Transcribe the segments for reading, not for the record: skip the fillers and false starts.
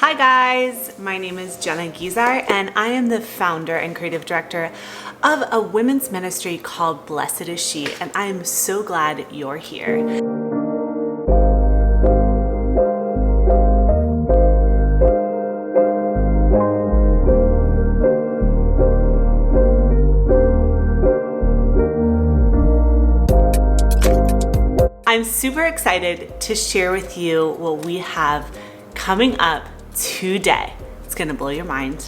Hi guys, my name is Jenna Gizar and I am the founder and creative director of a women's ministry called Blessed Is She, and I am so glad you're here. I'm super excited to share with you what we have coming up today. It's gonna blow your mind.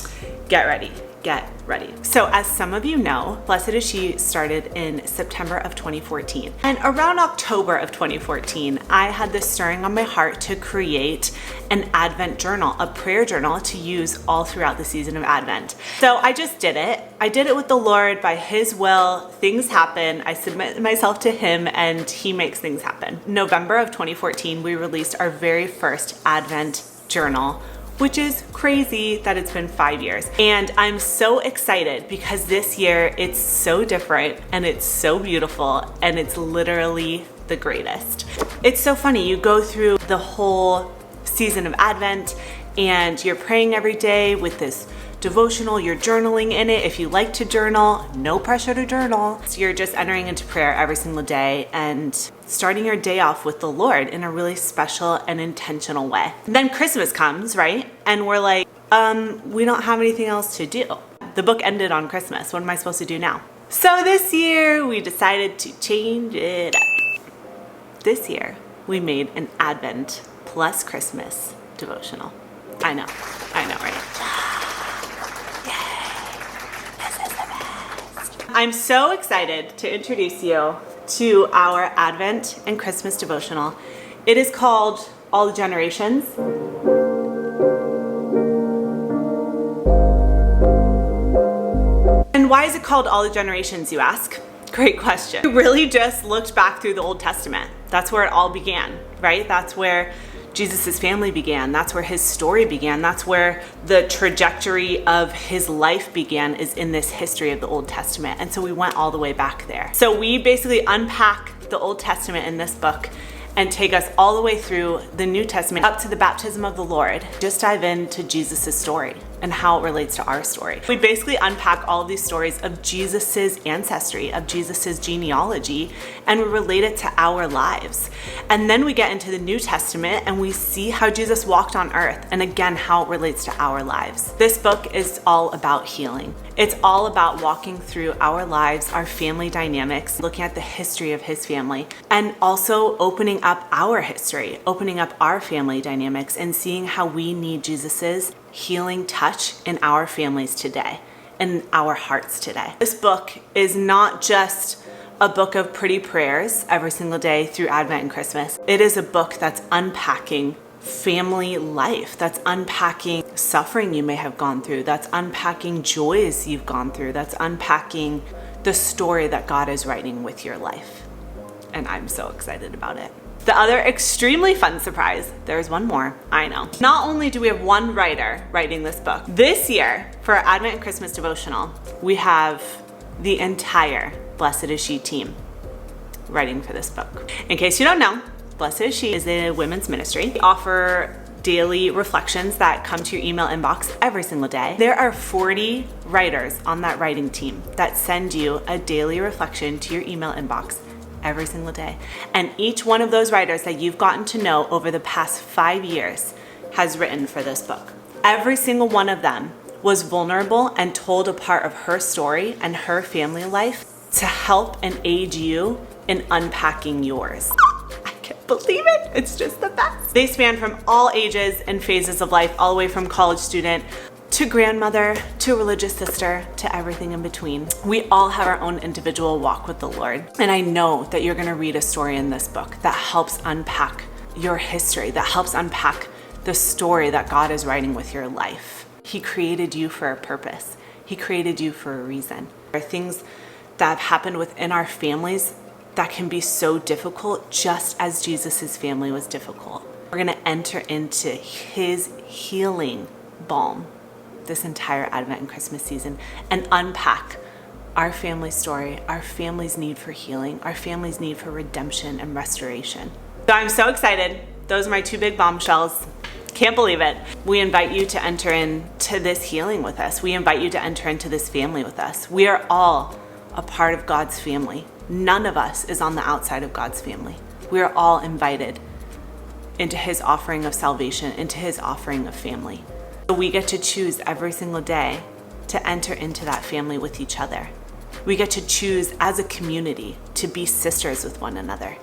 Get ready, get ready. So as some of you know, Blessed Is She started in September of 2014. And around October of 2014, I had this stirring on my heart to create an Advent journal, a prayer journal to use all throughout the season of Advent. So I just did it. I did it with the Lord by His will. Things happen. I submit myself to Him and He makes things happen. November of 2014, we released our very first Advent journal, which is crazy that it's been 5 years. And I'm so excited because this year it's so different and it's so beautiful and it's literally the greatest. It's so funny, you go through the whole season of Advent and you're praying every day with this devotional, you're journaling in it. If you like to journal, no pressure to journal. So you're just entering into prayer every single day and starting your day off with the Lord in a really special and intentional way. Then Christmas comes, right? And we're like, we don't have anything else to do. The book ended on Christmas. What am I supposed to do now? So this year we decided to change it up. This year we made an Advent plus Christmas devotional. I know, right? I'm so excited to introduce you to our Advent and Christmas devotional. It is called All the Generations. And why is it called All the Generations, you ask? Great question. We really just looked back through the Old Testament. That's where it all began, right? That's where Jesus' family began. That's where his story began. That's where the trajectory of his life began, is in this history of the Old Testament. And so we went all the way back there. So we basically unpack the Old Testament in this book and take us all the way through the New Testament up to the baptism of the Lord. Just dive into Jesus' story and how it relates to our story. We basically unpack all of these stories of Jesus's ancestry, of Jesus's genealogy, and we relate it to our lives. And then we get into the New Testament and we see how Jesus walked on earth, and again, how it relates to our lives. This book is all about healing. It's all about walking through our lives, our family dynamics, looking at the history of his family, and also opening up our history, opening up our family dynamics, and seeing how we need Jesus's healing touch in our families today, in our hearts today. This book is not just a book of pretty prayers every single day through Advent and Christmas. It is a book that's unpacking family life, that's unpacking suffering you may have gone through, that's unpacking joys you've gone through, that's unpacking the story that God is writing with your life. And I'm so excited about it. The other extremely fun surprise, there's one more, I know. Not only do we have one writer writing this book, this year for our Advent and Christmas devotional, we have the entire Blessed Is She team writing for this book. In case you don't know, Blessed Is She is a women's ministry. We offer daily reflections that come to your email inbox every single day. There are 40 writers on that writing team that send you a daily reflection to your email inbox every single day. And each one of those writers that you've gotten to know over the past 5 years has written for this book. Every single one of them was vulnerable and told a part of her story and her family life to help and aid you in unpacking yours. I can't believe it. It's just the best. They span from all ages and phases of life, all the way from college student to grandmother, to religious sister, to everything in between. We all have our own individual walk with the Lord. And I know that you're gonna read a story in this book that helps unpack your history, that helps unpack the story that God is writing with your life. He created you for a purpose. He created you for a reason. There are things that have happened within our families that can be so difficult, just as Jesus's family was difficult. We're gonna enter into his healing balm this entire Advent and Christmas season and unpack our family story, our family's need for healing, our family's need for redemption and restoration. So I'm so excited. Those are my two big bombshells. Can't believe it. We invite you to enter into this healing with us. We invite you to enter into this family with us. We are all a part of God's family. None of us is on the outside of God's family. We are all invited into his offering of salvation, into his offering of family. So we get to choose every single day to enter into that family with each other. We get to choose as a community to be sisters with one another,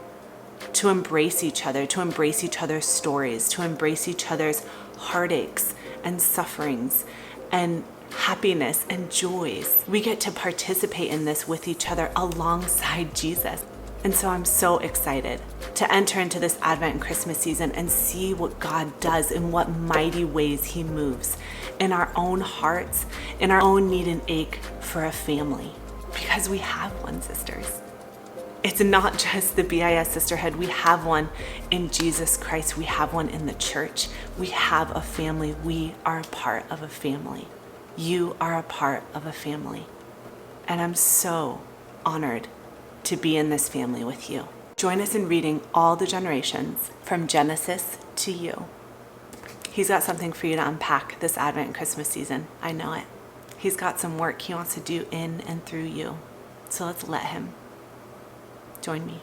to embrace each other, to embrace each other's stories, to embrace each other's heartaches and sufferings and happiness and joys. We get to participate in this with each other alongside Jesus. And so I'm so excited to enter into this Advent and Christmas season and see what God does, in what mighty ways he moves in our own hearts, in our own need and ache for a family. Because we have one, sisters. It's not just the BIS sisterhood. We have one in Jesus Christ. We have one in the church. We have a family. We are a part of a family. You are a part of a family. And I'm so honored to be in this family with you. Join us in reading all the generations from Genesis to you. He's got something for you to unpack this Advent and Christmas season. I know it. He's got some work he wants to do in and through you. So let's let him. Join me.